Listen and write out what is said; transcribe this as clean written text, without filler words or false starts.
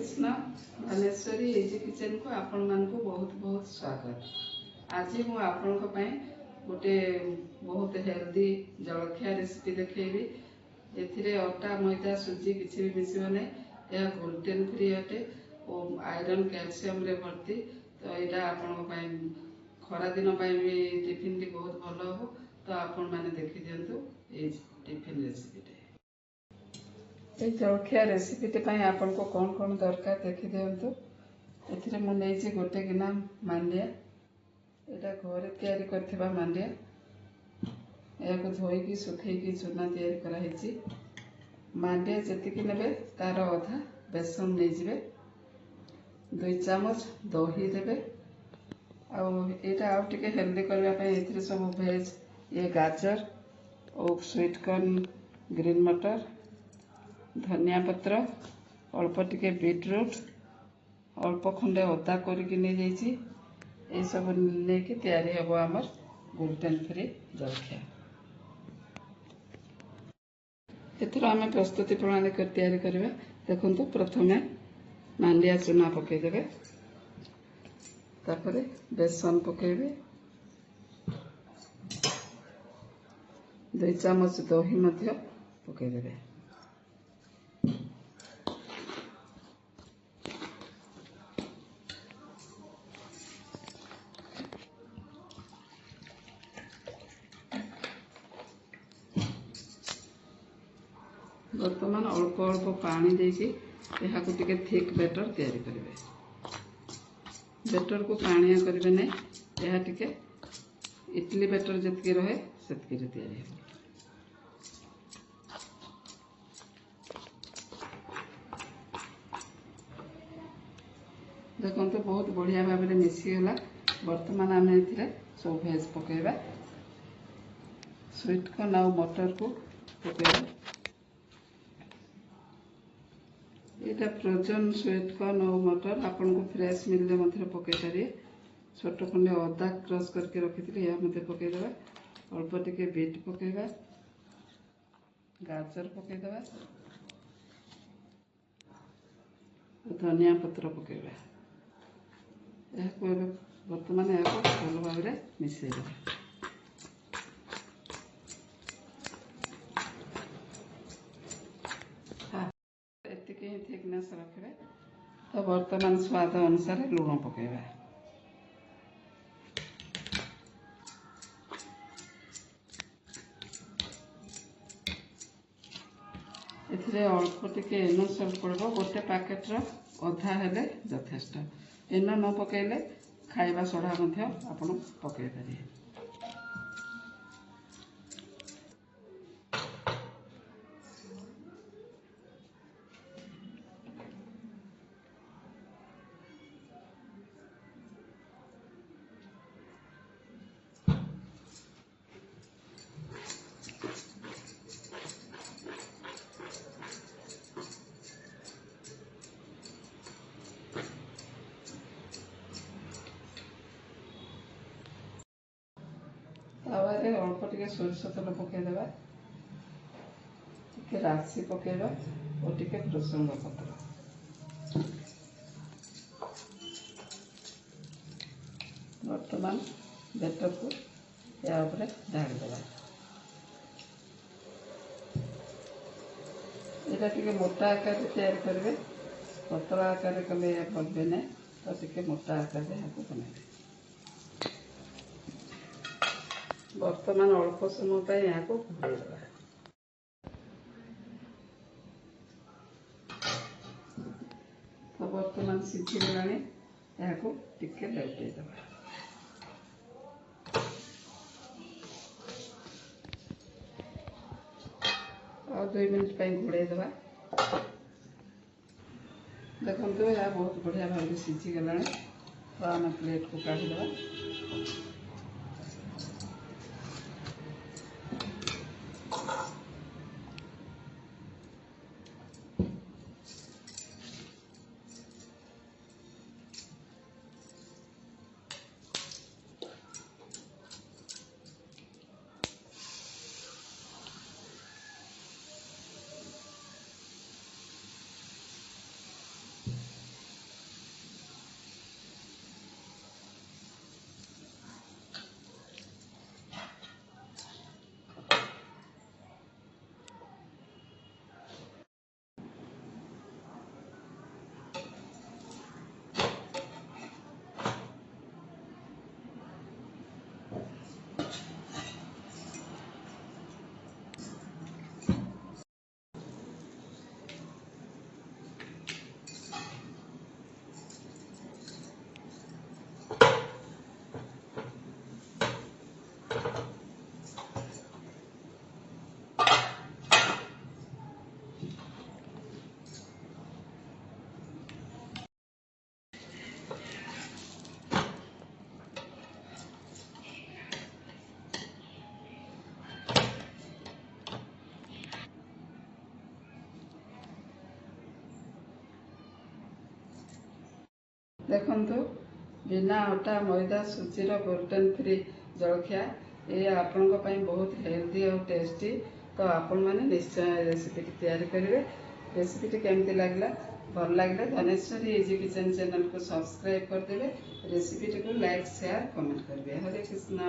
Krishna Dhaneshwari easy kitchen को आपण मानकु बहुत बहुत स्वागत। आज मु आपण गोटे बहुत हेल्दी जलखिया रेसिपी देखैबी। एथिरे अटा मैदा सुजी किसी भी मिसिबो नै। यह ग्लूटेन फ्री अटे और आयरन कैल्शियम रे भर्ती। तो यहाँ आपण खरा दिन भी टिफिन टी बहुत भल हो। तो आपण मैंने देखी दिंतु ये टिफिन रेसिपी। ये जलखिया रेसिपी आपन को कौन कौन दरकार देखी दिंतु। एथिरे मु नेछि गोटे गिना मांडिया। एटा घरे तैयारी करथिबा मांडिया। याको धोईकी सुखैकी चूना तैयारी करा हिची। मांडिया जतिकी नेबे तार अधा बेसन नै जिवे। 2 चम्मच दही देबे। आ एटा आउ टिके हेल्दी करबा पय एथिरे सब वेज ये गाजर और स्वीट कॉर्न ग्रीन मटर धनिया पत्र अल्प टिके बीटरूट अल्प खंडे अदा करके नहीं जाइए। ये सब नहीं तैयारी हम आमर ग्लूटेन फ्री जलखिया। एथर आम प्रस्तुति प्रणाली कर तैयारी करबा। देखंतु प्रथमे मांडिया चूना पकेदेबे। तापर बेसन पकेबे। 2 चम्मच दही मध्य पकेदेबे। बर्तमान अल्प अल्प पानी देके यहाँ को टिके थिक बैटर तैयारी करेंगे। बैटर को पानिया करेंगे नहीं। यह टिके इडली बैटर जितकी रहे सेतकी तैयारी हो। देखो तो बहुत बढ़िया भाव में मिसीगला। बर्तमान आम ए सब भेज पकेबा। स्वीट कॉर्न और मटर को पकेबा। यहाँ फ्रोजन स्वीट कॉर्न और मटर आपन को फ्रेश मिलले मध्य पकई पारे। छोट खंडे अदा क्रश करके रखी यह मध्य पकईदेवा। अल्प टिके बीट पकेबा। गाजर पकईदेवा। धनिया पत्र पकेबा। यह बर्तमान यहाँ भल भाव में मिसेदेवा। थिकनेस रखे। तो बर्तमान स्वाद अनुसार लुण पकेबा। एथिरे अल्प टिके एनो सल्ट पड़ो। गोटे पैकेट अधा हेले यथेष्ट। एनो न पकेले खाइबा सोडा मध्य आपण पकई पारे। तावारे अल्प टिके सोरिष तेल पकईदेवा। टिके राशि पकेबा और टिके भृसंग पत्र। वर्तमान बैटर को या ऊपर ढालीदेवा। यहाँ टिके मोटा आकार तैयारी करेंगे। पतला आकार कले बनबे ना। तो टिके मोटा आकार यहाँ बनाए। वर्तमान अल्प समय यहाँ को घोड़े देवा। तो वर्तमान सीझी गला। यहाँ को टिके लेउटे देवा। और 2 मिनट घोड़े देवा। देखो यह बहुत बढ़िया भाव में सीझी गला। तो आम प्लेट को काढ़ीदेवा। ଦେଖନ୍ତୁ ବିନା ଅଟା ମଇଦା ସୁଜିର ଗ୍ଲୁଟେନ୍ ଫ୍ରି ଜଳଖିଆ ଏ ଆପଣଙ୍କ ପାଇଁ ବହୁତ ହେଲ୍ଦି ଆଉ ଟେଷ୍ଟି। ତ ଆପଣମାନେ ନିଶ୍ଚୟ ରେସିପିଟି ତିଆରି କରିବେ। ରେସିପିଟି କେମିତି ଲାଗିଲା, ଭଲ ଲାଗିଲେ ଧନେଶ୍ୱରୀ ଇଜି କିଚେନ୍ ଚ୍ୟାନେଲକୁ ସବସ୍କ୍ରାଇବ୍ କରିଦେବେ। ରେସିପିଟିକୁ ଲାଇକ୍ ସେୟାର କମେଣ୍ଟ କରିବେ। ହରେ କୃଷ୍ଣ।